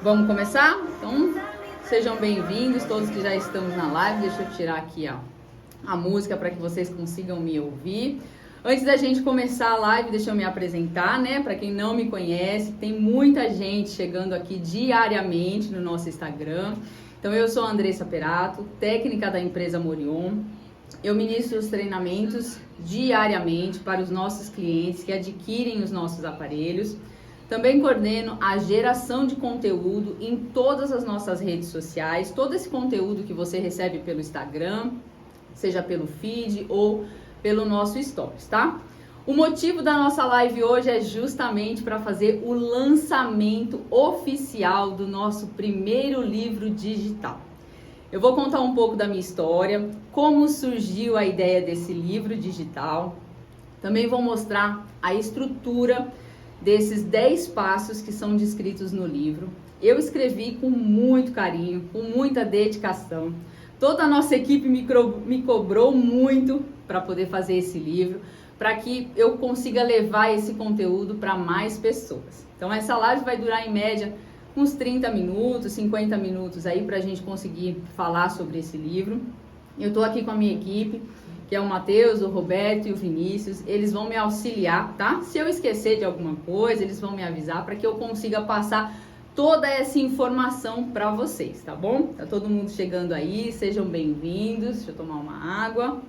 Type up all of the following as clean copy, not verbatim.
Vamos começar? Então, sejam bem-vindos, todos que já estamos na live. Deixa eu tirar aqui a música para que vocês consigam me ouvir. Antes da gente começar a live, deixa eu me apresentar, né? Para quem não me conhece, tem muita gente chegando aqui diariamente no nosso Instagram. Então, eu sou a Andressa Perato, técnica da empresa Morion. Eu ministro os treinamentos diariamente para os nossos clientes que adquirem os nossos aparelhos. Também coordeno a geração de conteúdo em todas as nossas redes sociais. Todo esse conteúdo que você recebe pelo Instagram, seja pelo feed ou pelo nosso Stories, tá? O motivo da nossa live hoje é justamente para fazer o lançamento oficial do nosso primeiro livro digital. Eu vou contar um pouco da minha história, como surgiu a ideia desse livro digital. Também vou mostrar a estrutura desses 10 passos que são descritos no livro. Eu escrevi com muito carinho, com muita dedicação. Toda a nossa equipe me cobrou muito para poder fazer esse livro, para que eu consiga levar esse conteúdo para mais pessoas. Então essa live vai durar em média uns 30 minutos, 50 minutos aí para a gente conseguir falar sobre esse livro. Eu estou aqui com a minha equipe, que é o Matheus, o Roberto e o Vinícius. Eles vão me auxiliar, tá? Se eu esquecer de alguma coisa, eles vão me avisar para que eu consiga passar toda essa informação para vocês, tá bom? Tá todo mundo chegando aí, sejam bem-vindos. Deixa eu tomar uma água.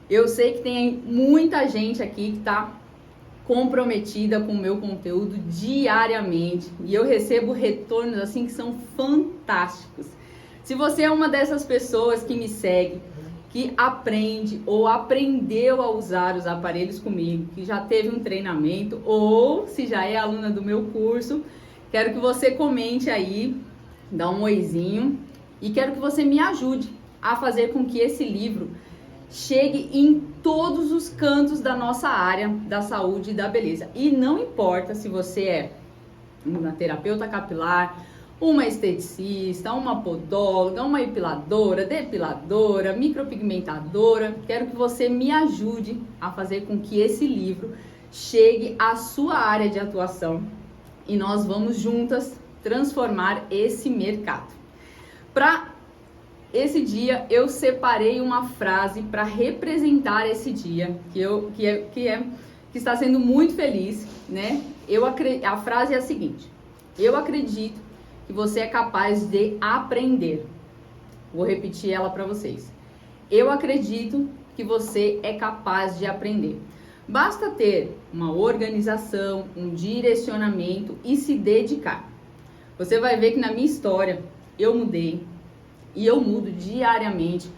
Eu sei que tem muita gente aqui que tá comprometida com o meu conteúdo diariamente e eu recebo retornos assim que são fantásticos. Se você é uma dessas pessoas que me segue, que aprende ou aprendeu a usar os aparelhos comigo, que já teve um treinamento ou se já é aluna do meu curso, quero que você comente aí, dá um oizinho e quero que você me ajude a fazer com que esse livro chegue em todos os cantos da nossa área da saúde e da beleza. E não importa se você é uma terapeuta capilar, uma esteticista, uma podóloga, uma epiladora, depiladora, micropigmentadora. Quero que você me ajude a fazer com que esse livro chegue à sua área de atuação e nós vamos juntas transformar esse mercado. Para esse dia eu separei uma frase para representar esse dia que está sendo muito feliz, né? A frase é a seguinte: eu acredito que você é capaz de aprender. Vou repetir ela para vocês. Eu acredito que você é capaz de aprender. Basta ter uma organização, um direcionamento e se dedicar. Você vai ver que na minha história eu mudei e eu mudo diariamente.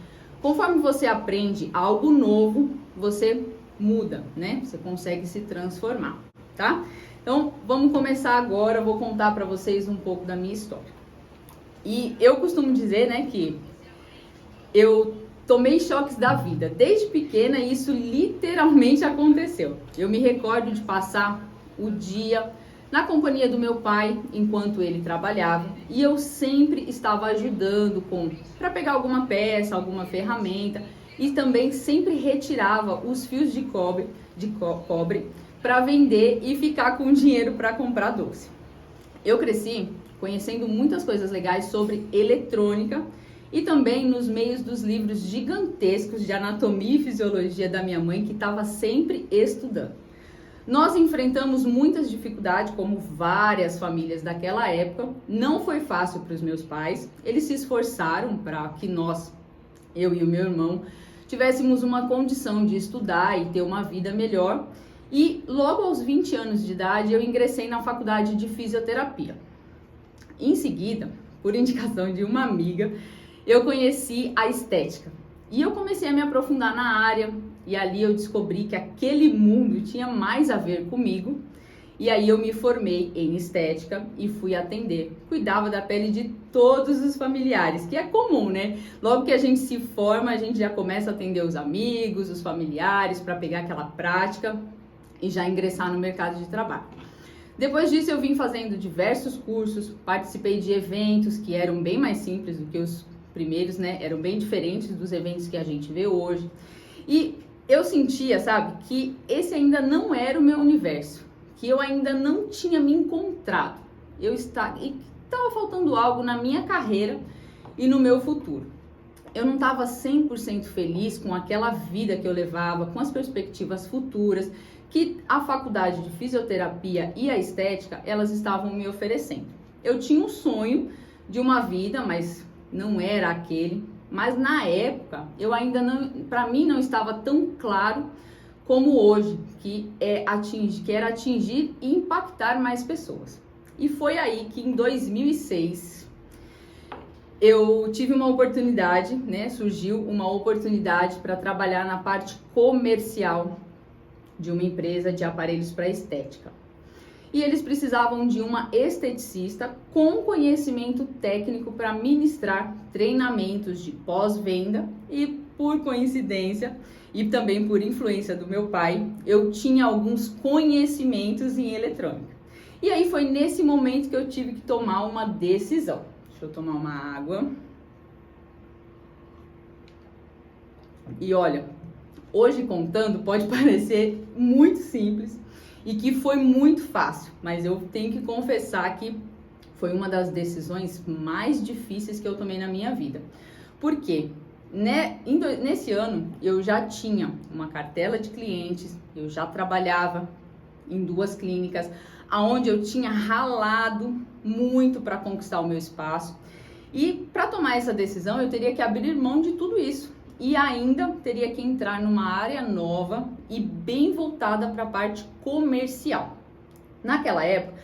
Conforme você aprende algo novo, você muda, né? Você consegue se transformar, tá? Então, vamos começar agora, eu vou contar para vocês um pouco da minha história. E eu costumo dizer, né, que eu tomei choques da vida. Desde pequena, isso literalmente aconteceu. Eu me recordo de passar o dia na companhia do meu pai, enquanto ele trabalhava, e eu sempre estava ajudando para pegar alguma peça, alguma ferramenta, e também sempre retirava os fios de cobre para vender e ficar com dinheiro para comprar doce. Eu cresci conhecendo muitas coisas legais sobre eletrônica e também nos meios dos livros gigantescos de anatomia e fisiologia da minha mãe, que estava sempre estudando. Nós enfrentamos muitas dificuldades, como várias famílias daquela época. Não foi fácil para os meus pais. Eles se esforçaram para que eu e o meu irmão, tivéssemos uma condição de estudar e ter uma vida melhor. E logo aos 20 anos de idade, eu ingressei na faculdade de fisioterapia. Em seguida, por indicação de uma amiga, eu conheci a estética. E eu comecei a me aprofundar na área, e ali eu descobri que aquele mundo tinha mais a ver comigo. E aí eu me formei em estética e fui atender. Cuidava da pele de todos os familiares, que é comum, né? Logo que a gente se forma, a gente já começa a atender os amigos, os familiares, para pegar aquela prática e já ingressar no mercado de trabalho. Depois disso eu vim fazendo diversos cursos, participei de eventos que eram bem mais simples do que os primeiros, né? Eram bem diferentes dos eventos que a gente vê hoje. E eu sentia, sabe, que esse ainda não era o meu universo, que eu ainda não tinha me encontrado. E estava faltando algo na minha carreira e no meu futuro. Eu não estava 100% feliz com aquela vida que eu levava, com as perspectivas futuras que a faculdade de fisioterapia e a estética, elas estavam me oferecendo. Eu tinha um sonho de uma vida, mas não era aquele. Mas na época, eu ainda não, para mim não estava tão claro como hoje, que era atingir e impactar mais pessoas. E foi aí que em 2006 eu tive uma oportunidade, né? Surgiu uma oportunidade para trabalhar na parte comercial de uma empresa de aparelhos para estética. E eles precisavam de uma esteticista com conhecimento técnico para ministrar treinamentos de pós-venda e, por coincidência, e também por influência do meu pai, eu tinha alguns conhecimentos em eletrônica. E aí foi nesse momento que eu tive que tomar uma decisão. Deixa eu tomar uma água. E olha, hoje contando pode parecer muito simples e que foi muito fácil, mas eu tenho que confessar que foi uma das decisões mais difíceis que eu tomei na minha vida. Por quê? Nesse ano eu já tinha uma cartela de clientes, eu já trabalhava em 2 clínicas, aonde eu tinha ralado muito para conquistar o meu espaço. E para tomar essa decisão eu teria que abrir mão de tudo isso. E ainda teria que entrar numa área nova e bem voltada para a parte comercial. Naquela época,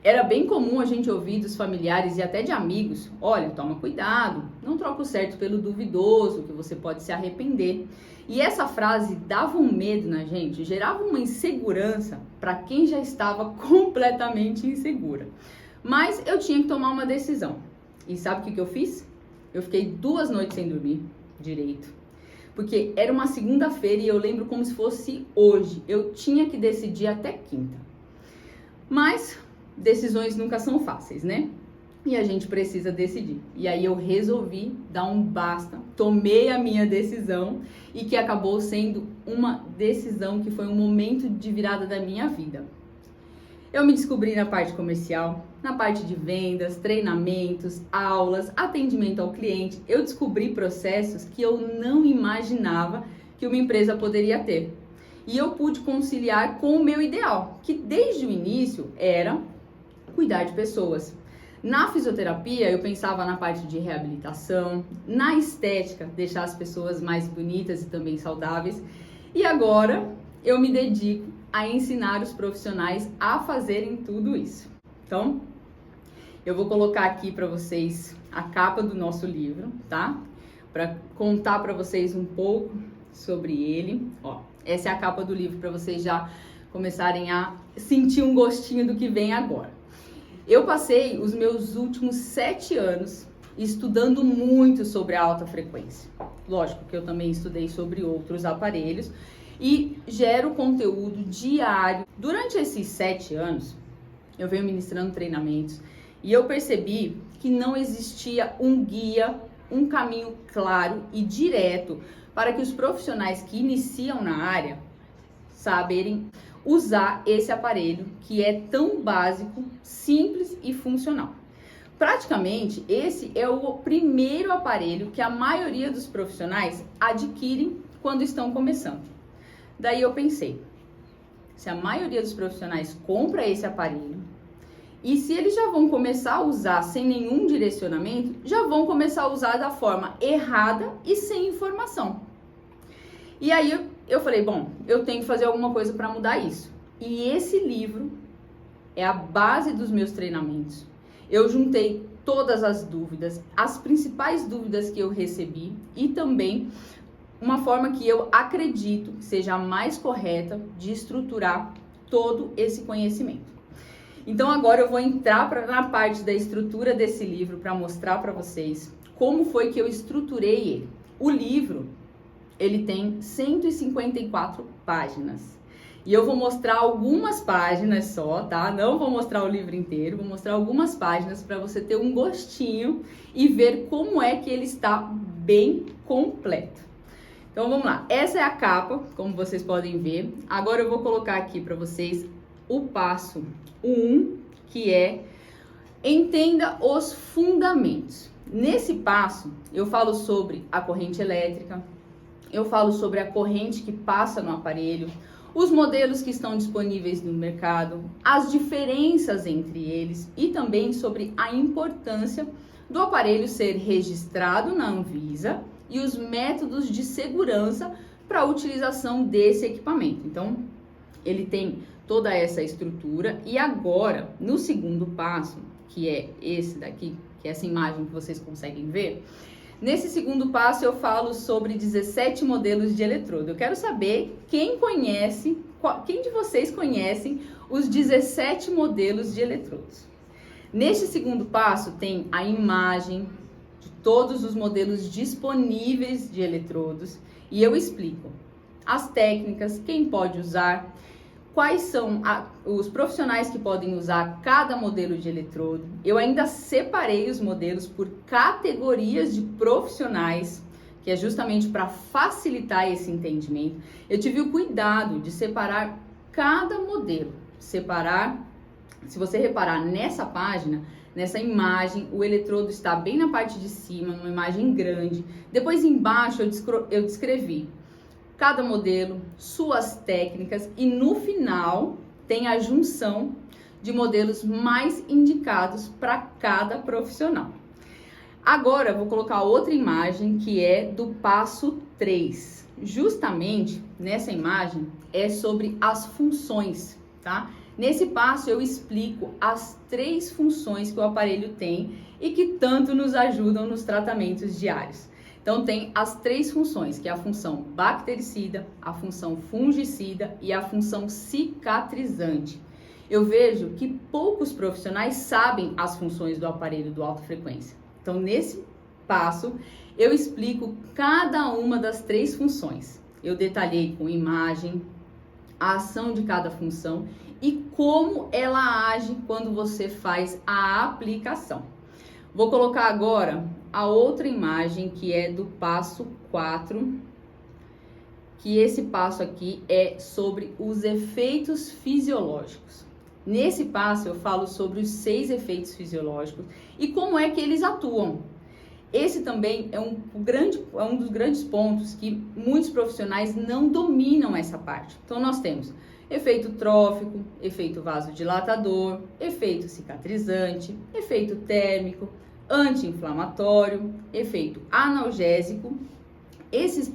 era bem comum a gente ouvir dos familiares e até de amigos: olha, toma cuidado, não troca o certo pelo duvidoso, que você pode se arrepender. E essa frase dava um medo na gente, gerava uma insegurança para quem já estava completamente insegura. Mas eu tinha que tomar uma decisão. E sabe o que eu fiz? Eu fiquei 2 noites sem dormir direito. Porque era uma segunda-feira e eu lembro como se fosse hoje. Eu tinha que decidir até quinta. Mas decisões nunca são fáceis, né? E a gente precisa decidir. E aí eu resolvi dar um basta, tomei a minha decisão e que acabou sendo uma decisão que foi um momento de virada da minha vida. Eu me descobri na parte comercial, na parte de vendas, treinamentos, aulas, atendimento ao cliente. Eu descobri processos que eu não imaginava que uma empresa poderia ter. E eu pude conciliar com o meu ideal, que desde o início era cuidar de pessoas. Na fisioterapia, eu pensava na parte de reabilitação, na estética, deixar as pessoas mais bonitas e também saudáveis. E agora eu me dedico a ensinar os profissionais a fazerem tudo isso. Então, eu vou colocar aqui para vocês a capa do nosso livro, tá? Para contar para vocês um pouco sobre ele. Ó, essa é a capa do livro para vocês já começarem a sentir um gostinho do que vem agora. Eu passei os meus últimos 7 anos estudando muito sobre a alta frequência. Lógico que eu também estudei sobre outros aparelhos e gero conteúdo diário. Durante esses 7 anos, eu venho ministrando treinamentos e eu percebi que não existia um guia, um caminho claro e direto para que os profissionais que iniciam na área saberem usar esse aparelho que é tão básico, simples e funcional. Praticamente, esse é o primeiro aparelho que a maioria dos profissionais adquirem quando estão começando. Daí eu pensei, se a maioria dos profissionais compra esse aparelho e se eles já vão começar a usar sem nenhum direcionamento, já vão começar a usar da forma errada e sem informação. E aí eu falei, bom, eu tenho que fazer alguma coisa para mudar isso. E esse livro é a base dos meus treinamentos. Eu juntei todas as dúvidas, as principais dúvidas que eu recebi e também uma forma que eu acredito que seja a mais correta de estruturar todo esse conhecimento. Então agora eu vou entrar na parte da estrutura desse livro para mostrar para vocês como foi que eu estruturei ele. O livro, ele tem 154 páginas. E eu vou mostrar algumas páginas só, tá? Não vou mostrar o livro inteiro, vou mostrar algumas páginas para você ter um gostinho e ver como é que ele está bem completo. Então vamos lá, essa é a capa, como vocês podem ver. Agora eu vou colocar aqui para vocês o passo 1, que é entenda os fundamentos. Nesse passo eu falo sobre a corrente elétrica, eu falo sobre a corrente que passa no aparelho, os modelos que estão disponíveis no mercado, as diferenças entre eles e também sobre a importância do aparelho ser registrado na Anvisa e os métodos de segurança para a utilização desse equipamento. Então, ele tem toda essa estrutura e agora, no segundo passo, que é esse daqui, que é essa imagem que vocês conseguem ver, nesse segundo passo eu falo sobre 17 modelos de eletrodo. Eu quero saber quem de vocês conhecem os 17 modelos de eletrodos. Neste segundo passo tem a imagem de todos os modelos disponíveis de eletrodos e eu explico as técnicas, quem pode usar, quais são os profissionais que podem usar cada modelo de eletrodo. Eu ainda separei os modelos por categorias de profissionais, que é justamente para facilitar esse entendimento. Eu tive o cuidado de separar cada modelo, se você reparar nessa página, nessa imagem, o eletrodo está bem na parte de cima, numa imagem grande. Depois embaixo eu descrevi cada modelo, suas técnicas e no final tem a junção de modelos mais indicados para cada profissional. Agora eu vou colocar outra imagem que é do passo 3. Justamente nessa imagem é sobre as funções, tá? Nesse passo eu explico as 3 funções que o aparelho tem e que tanto nos ajudam nos tratamentos diários. Então tem as 3 funções, que é a função bactericida, a função fungicida e a função cicatrizante. Eu vejo que poucos profissionais sabem as funções do aparelho do alta frequência. Então nesse passo eu explico cada uma das 3 funções. Eu detalhei com imagem a ação de cada função e como ela age quando você faz a aplicação. Vou colocar agora a outra imagem que é do passo 4, que esse passo aqui é sobre os efeitos fisiológicos. Nesse passo eu falo sobre os 6 efeitos fisiológicos e como é que eles atuam. Esse também é um dos grandes pontos que muitos profissionais não dominam essa parte. Então nós temos efeito trófico, efeito vasodilatador, efeito cicatrizante, efeito térmico, anti-inflamatório, efeito analgésico.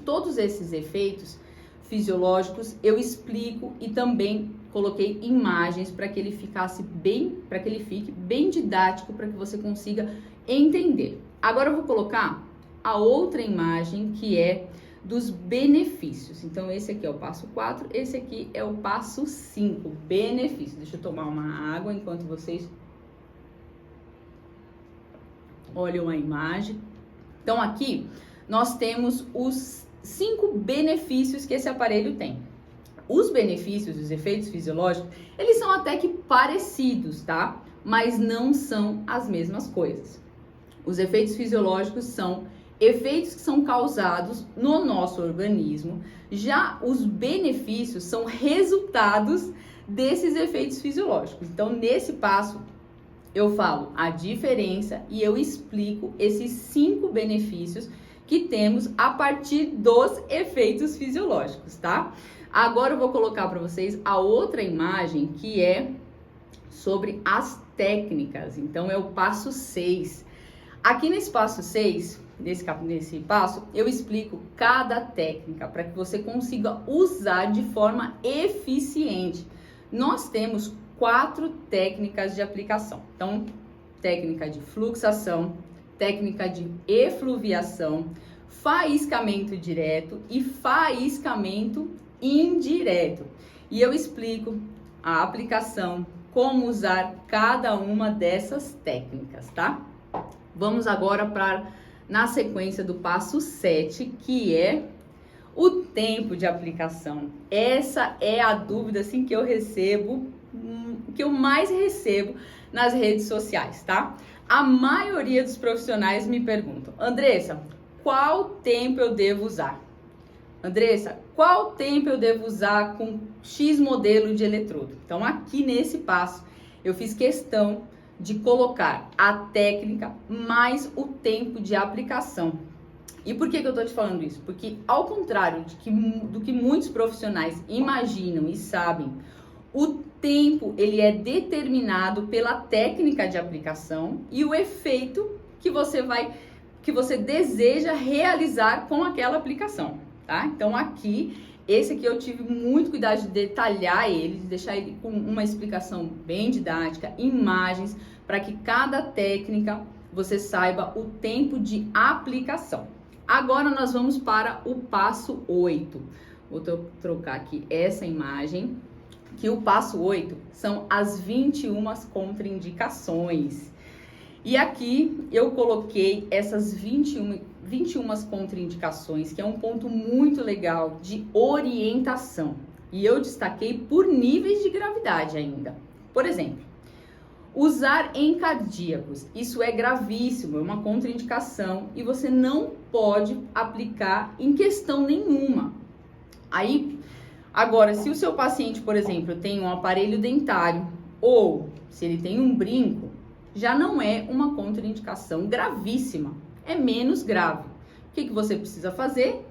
Todos esses efeitos fisiológicos eu explico e também coloquei imagens para que ele fique bem didático, para que você consiga entender. Agora eu vou colocar a outra imagem que é dos benefícios. Então esse aqui é o passo 4, esse aqui é o passo 5, benefícios. Deixa eu tomar uma água enquanto vocês olham a imagem. Então aqui nós temos os 5 benefícios que esse aparelho tem. Os benefícios, os efeitos fisiológicos, eles são até que parecidos, tá? Mas não são as mesmas coisas. Os efeitos fisiológicos são efeitos que são causados no nosso organismo. Já os benefícios são resultados desses efeitos fisiológicos. Então, nesse passo, eu falo a diferença e eu explico esses 5 benefícios que temos a partir dos efeitos fisiológicos, tá? Agora eu vou colocar para vocês a outra imagem que é sobre as técnicas. Então, é o passo 6. Aqui nesse passo 6, nesse passo, eu explico cada técnica para que você consiga usar de forma eficiente. Nós temos 4 técnicas de aplicação. Então, técnica de fluxação, técnica de efluviação, faiscamento direto e faiscamento indireto. E eu explico a aplicação, como usar cada uma dessas técnicas, tá? Vamos agora na sequência do passo 7, que é o tempo de aplicação. Essa é a dúvida assim que eu recebo, que eu mais recebo nas redes sociais, tá? A maioria dos profissionais me perguntam: Andressa, qual tempo eu devo usar? Andressa, qual tempo eu devo usar com X modelo de eletrodo? Então, aqui nesse passo, eu fiz questão de colocar a técnica mais o tempo de aplicação. E por que eu tô te falando isso? Porque, ao contrário do que muitos profissionais imaginam e sabem, o tempo ele é determinado pela técnica de aplicação e o efeito que você deseja realizar com aquela aplicação, tá? Então esse aqui eu tive muito cuidado de detalhar ele, de deixar ele com uma explicação bem didática, imagens, para que cada técnica você saiba o tempo de aplicação. Agora nós vamos para o passo 8. Vou trocar aqui essa imagem, que o passo 8 são as 21 contraindicações. E aqui eu coloquei essas 21 contraindicações, que é um ponto muito legal de orientação. E eu destaquei por níveis de gravidade ainda. Por exemplo, usar em cardíacos. Isso é gravíssimo, é uma contraindicação e você não pode aplicar em questão nenhuma. Agora, se o seu paciente, por exemplo, tem um aparelho dentário ou se ele tem um brinco, já não é uma contraindicação gravíssima, é menos grave. O que você precisa fazer?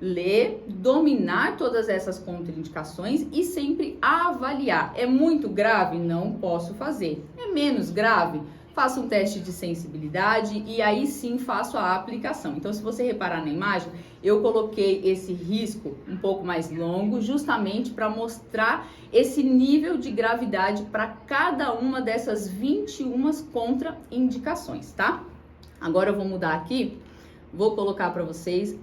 Ler, dominar todas essas contraindicações e sempre avaliar. É muito grave? Não posso fazer. É menos grave? Faça um teste de sensibilidade e aí sim faço a aplicação. Então, se você reparar na imagem, eu coloquei esse risco um pouco mais longo justamente para mostrar esse nível de gravidade para cada uma dessas 21 contraindicações, tá? Agora eu vou mudar aqui, vou colocar para vocês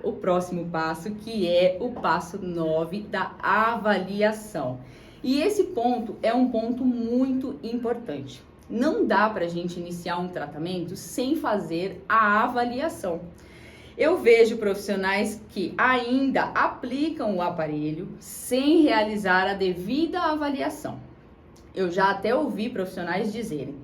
o próximo passo, que é o passo 9 da avaliação. E esse ponto é um ponto muito importante. Não dá para a gente iniciar um tratamento sem fazer a avaliação. Eu vejo profissionais que ainda aplicam o aparelho sem realizar a devida avaliação. Eu já até ouvi profissionais dizerem: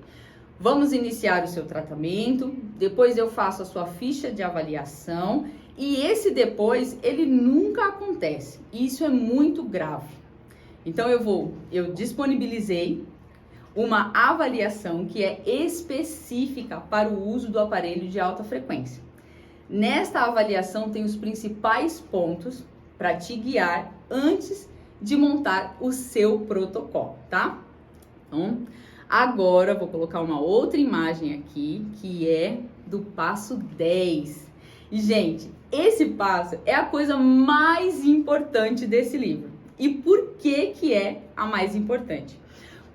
vamos iniciar o seu tratamento, depois eu faço a sua ficha de avaliação e esse depois ele nunca acontece. Isso é muito grave. Então eu disponibilizei uma avaliação que é específica para o uso do aparelho de alta frequência. Nesta avaliação tem os principais pontos para te guiar antes de montar o seu protocolo, tá? Então, agora vou colocar uma outra imagem aqui, que é do passo 10. E, gente, esse passo é a coisa mais importante desse livro. E por que é a mais importante?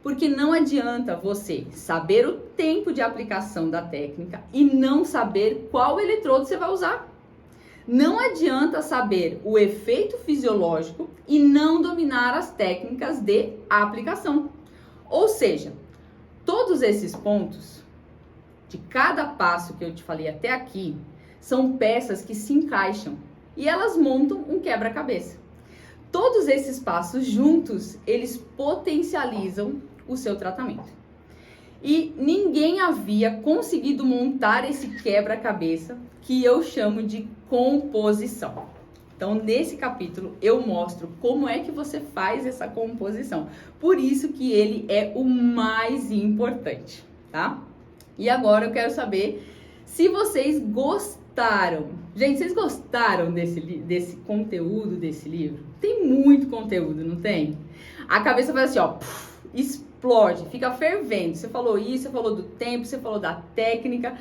Porque não adianta você saber o tempo de aplicação da técnica e não saber qual eletrodo você vai usar. Não adianta saber o efeito fisiológico e não dominar as técnicas de aplicação. Ou seja, todos esses pontos de cada passo que eu te falei até aqui são peças que se encaixam e elas montam um quebra-cabeça. Todos esses passos juntos, eles potencializam o seu tratamento. E ninguém havia conseguido montar esse quebra-cabeça que eu chamo de composição. Então, nesse capítulo, eu mostro como é que você faz essa composição. Por isso que ele é o mais importante, tá? E agora eu quero saber se vocês gostaram. Gente, vocês gostaram desse conteúdo desse livro? Tem muito conteúdo, não tem? A cabeça vai assim, ó, explode, fica fervendo. Você falou isso, você falou do tempo, você falou da técnica.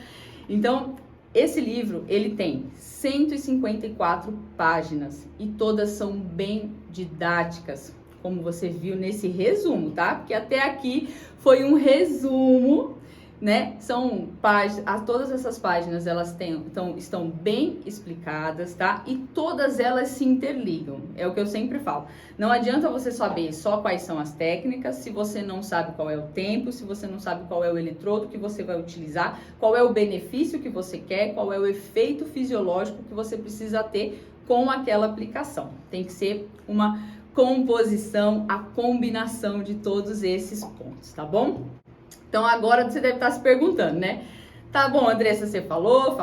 Então, esse livro, ele tem 154 páginas e todas são bem didáticas, como você viu nesse resumo, tá? Porque até aqui foi um resumo, né? São páginas, todas essas páginas elas estão bem explicadas, tá? E todas elas se interligam, é o que eu sempre falo. Não adianta você saber só quais são as técnicas, se você não sabe qual é o tempo, se você não sabe qual é o eletrodo que você vai utilizar, qual é o benefício que você quer, qual é o efeito fisiológico que você precisa ter com aquela aplicação. Tem que ser uma composição, a combinação de todos esses pontos, tá bom? Então agora você deve estar se perguntando, né? Tá bom, Andressa, você falou.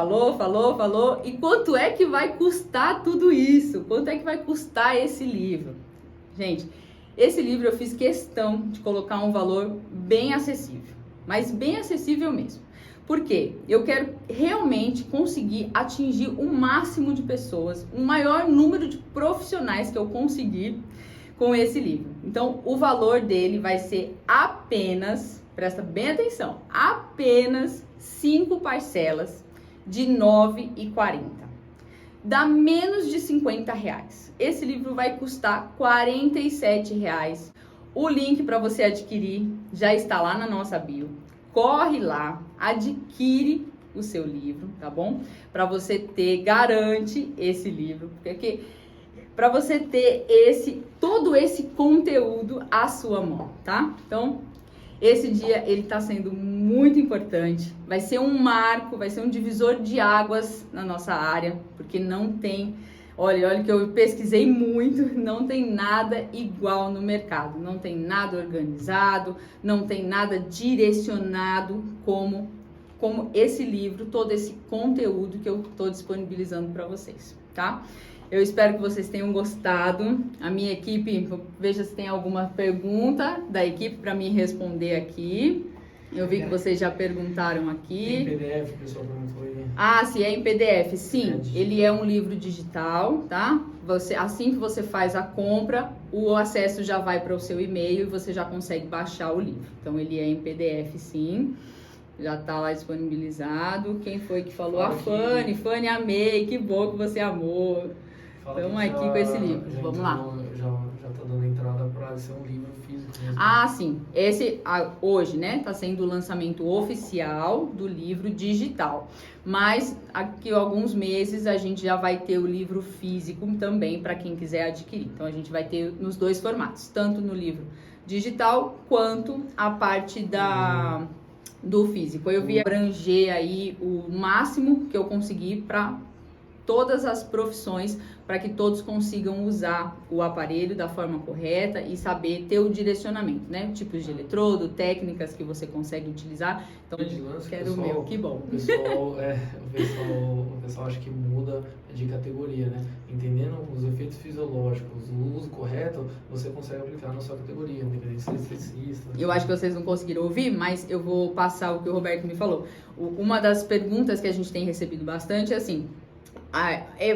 E quanto é que vai custar tudo isso? Quanto é que vai custar esse livro? Gente, esse livro eu fiz questão de colocar um valor bem acessível, mas bem acessível mesmo. Por quê? Eu quero realmente conseguir atingir o máximo de pessoas, o maior número de profissionais que eu conseguir com esse livro. Então, o valor dele vai ser apenas, presta bem atenção, apenas 5 parcelas de R$ 9,40. Dá menos de R$50. Esse livro vai custar R$ 47,00. O link para você adquirir já está lá na nossa bio. Corre lá, adquire o seu livro, tá bom? Para você ter, garante esse livro, porque para você ter todo esse conteúdo à sua mão, tá? Então, esse dia ele tá sendo muito importante, vai ser um marco, vai ser um divisor de águas na nossa área, porque não tem, olha que eu pesquisei muito, não tem nada igual no mercado, não tem nada organizado, não tem nada direcionado como esse livro, todo esse conteúdo que eu tô disponibilizando para vocês, tá? Eu espero que vocês tenham gostado. A minha equipe, veja se tem alguma pergunta da equipe para me responder aqui. Eu vi que vocês já perguntaram aqui. Em PDF, o pessoal perguntou aí. Ah, se é em PDF, sim. Ele é um livro digital, tá? Assim que você faz a compra, o acesso já vai para o seu e-mail e você já consegue baixar o livro. Então, ele é em PDF, sim. Já tá lá disponibilizado. Quem foi que falou? A Fanny. Fanny, amei. Que bom que você amou. Estamos aqui com esse livro. Vamos lá. Já tá dando entrada para ser um livro físico mesmo. Ah, sim. Esse, hoje, né, tá sendo o lançamento oficial do livro digital. Mas, aqui alguns meses, a gente já vai ter o livro físico também para quem quiser adquirir. Então, a gente vai ter nos dois formatos. Tanto no livro digital, quanto a parte do físico. Eu vi abranger aí o máximo que eu consegui para todas as profissões, para que todos consigam usar o aparelho da forma correta e saber ter o direcionamento, né? Tipos de eletrodo, técnicas que você consegue utilizar. Então, quero o meu, que bom. O pessoal acha que muda de categoria, né? Entendendo os efeitos fisiológicos, o uso correto, você consegue aplicar na sua categoria, independente se é esteticista. Eu acho que vocês não conseguiram ouvir, mas eu vou passar o que o Roberto me falou. Uma das perguntas que a gente tem recebido bastante é assim: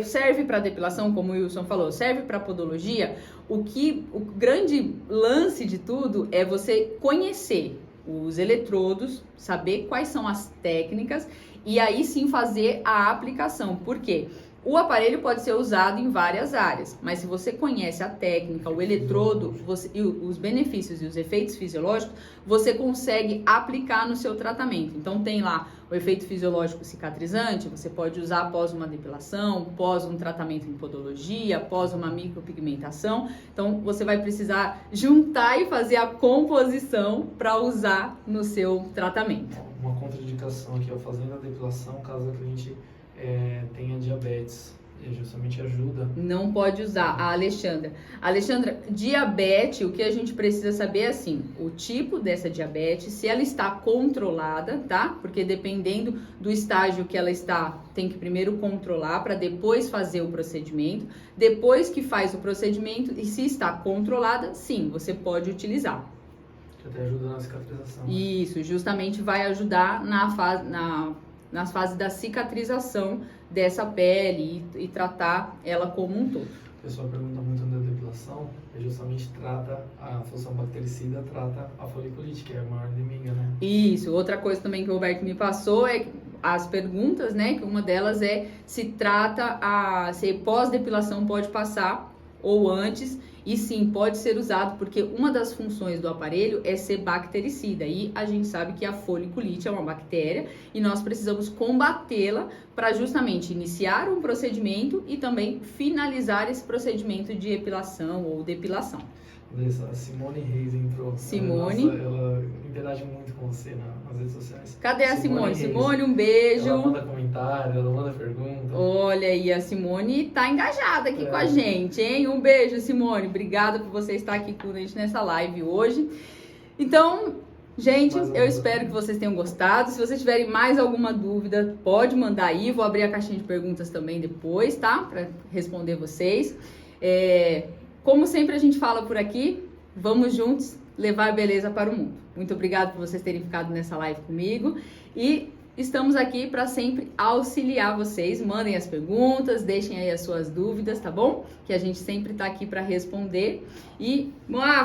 serve para depilação, como o Wilson falou, serve para podologia? O grande lance de tudo é você conhecer os eletrodos, saber quais são as técnicas e aí sim fazer a aplicação. Por quê? O aparelho pode ser usado em várias áreas, mas se você conhece a técnica, o eletrodo, os benefícios e os efeitos fisiológicos, você consegue aplicar no seu tratamento. Então tem lá o efeito fisiológico cicatrizante, você pode usar após uma depilação, após um tratamento em podologia, após uma micropigmentação. Então você vai precisar juntar e fazer a composição para usar no seu tratamento. Uma contraindicação aqui, fazendo a depilação, caso a cliente tenha diabetes, e justamente ajuda. Não pode usar. A Alexandra, diabetes, o que a gente precisa saber é assim, o tipo dessa diabetes, se ela está controlada, tá? Porque dependendo do estágio que ela está, tem que primeiro controlar para depois fazer o procedimento. Depois que faz o procedimento, e se está controlada, sim, você pode utilizar. Que até ajuda na cicatrização. Isso, justamente vai ajudar nas fases da cicatrização dessa pele e tratar ela como um todo. O pessoal pergunta muito da depilação, justamente trata a função bactericida, trata a foliculite, que é a maior inimiga, né? Isso, outra coisa também que o Roberto me passou é as perguntas, né? Que uma delas é se pós-depilação pode passar ou antes. E sim, pode ser usado porque uma das funções do aparelho é ser bactericida. E a gente sabe que a foliculite é uma bactéria e nós precisamos combatê-la para justamente iniciar um procedimento e também finalizar esse procedimento de epilação ou depilação. A Simone Reis entrou. Simone. Ela interage muito com você nas redes sociais. Cadê a Simone? Simone, um beijo. Ela manda comentário, ela manda pergunta. Olha aí, a Simone tá engajada aqui com a gente, hein? Um beijo, Simone. Obrigada por você estar aqui com a gente nessa live hoje. Então, Gente, Mais eu alguma espero que vocês tenham gostado. Se vocês tiverem mais alguma dúvida, pode mandar aí. Vou abrir a caixinha de perguntas também depois, tá? Para responder vocês. Como sempre a gente fala por aqui, vamos juntos levar beleza para o mundo. Muito obrigada por vocês terem ficado nessa live comigo. E estamos aqui para sempre auxiliar vocês. Mandem as perguntas, deixem aí as suas dúvidas, tá bom? Que a gente sempre tá aqui para responder. E,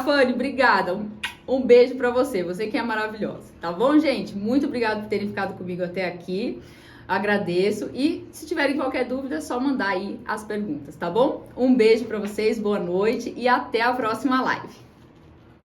Fanny, obrigada. Um beijo para você que é maravilhosa, tá bom, gente? Muito obrigada por terem ficado comigo até aqui. Agradeço. E se tiverem qualquer dúvida, é só mandar aí as perguntas, tá bom? Um beijo para vocês, boa noite e até a próxima live.